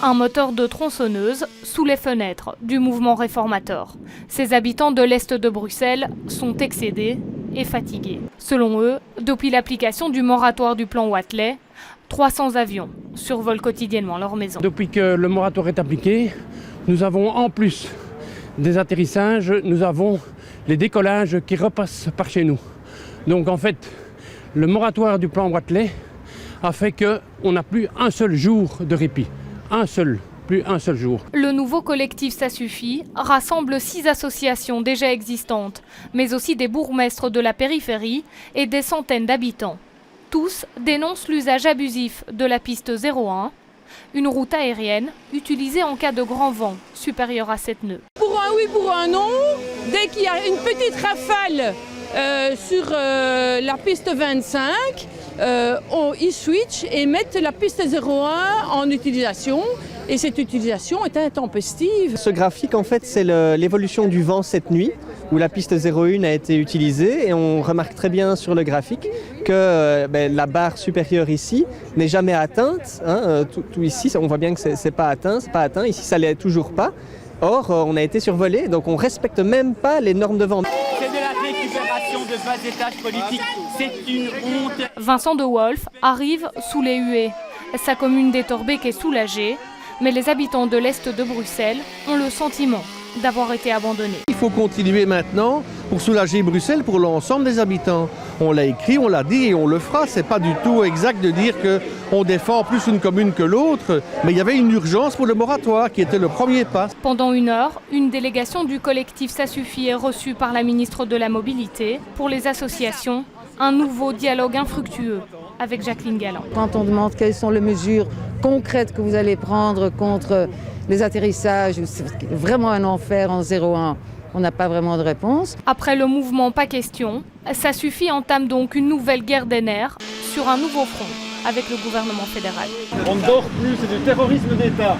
Un moteur de tronçonneuse sous les fenêtres du mouvement réformateur. Ces habitants de l'Est de Bruxelles sont excédés et fatigués. Selon eux, depuis l'application du moratoire du plan Wathelet, 300 avions survolent quotidiennement leur maison. Depuis que le moratoire est appliqué, nous avons en plus des atterrissages, nous avons les décollages qui repassent par chez nous. Donc en fait, le moratoire du plan Wathelet a fait qu'on n'a plus un seul jour de répit. Plus un seul jour. Le nouveau collectif Ça suffit rassemble 6 associations déjà existantes, mais aussi des bourgmestres de la périphérie et des centaines d'habitants. Tous dénoncent l'usage abusif de la piste 01, une route aérienne utilisée en cas de grand vent supérieur à 7 nœuds. Pour un oui, pour un non, dès qu'il y a une petite rafale sur la piste 25, ils switchent et mettent la piste 01 en utilisation. Et cette utilisation est intempestive. Ce graphique, en fait, c'est l'évolution du vent cette nuit, où la piste 01 a été utilisée. Et on remarque très bien sur le graphique que la barre supérieure ici n'est jamais atteinte. Tout ici, on voit bien que c'est pas atteint. Ici, ça l'est toujours pas. Or, on a été survolé, donc on respecte même pas les normes de vent. C'est de la récupération de bas étages politiques. C'est une honte. Vincent de Wolf arrive sous les huées. Sa commune d'Etterbeek est soulagée, mais les habitants de l'Est de Bruxelles ont le sentiment d'avoir été abandonnés. Il faut continuer maintenant pour soulager Bruxelles, pour l'ensemble des habitants. On l'a écrit, on l'a dit et on le fera. C'est pas du tout exact de dire qu'on défend plus une commune que l'autre, mais il y avait une urgence pour le moratoire qui était le premier pas. Pendant 1 heure, une délégation du collectif Ça suffit est reçue par la ministre de la Mobilité. Pour les associations, un nouveau dialogue infructueux avec Jacqueline Galland. Quand on demande quelles sont les mesures concrètes que vous allez prendre contre les atterrissages, c'est vraiment un enfer en 01, on n'a pas vraiment de réponse. Après le mouvement Pas question, Ça suffit entame donc une nouvelle guerre des nerfs sur un nouveau front avec le gouvernement fédéral. On ne dort plus, c'est du terrorisme d'État.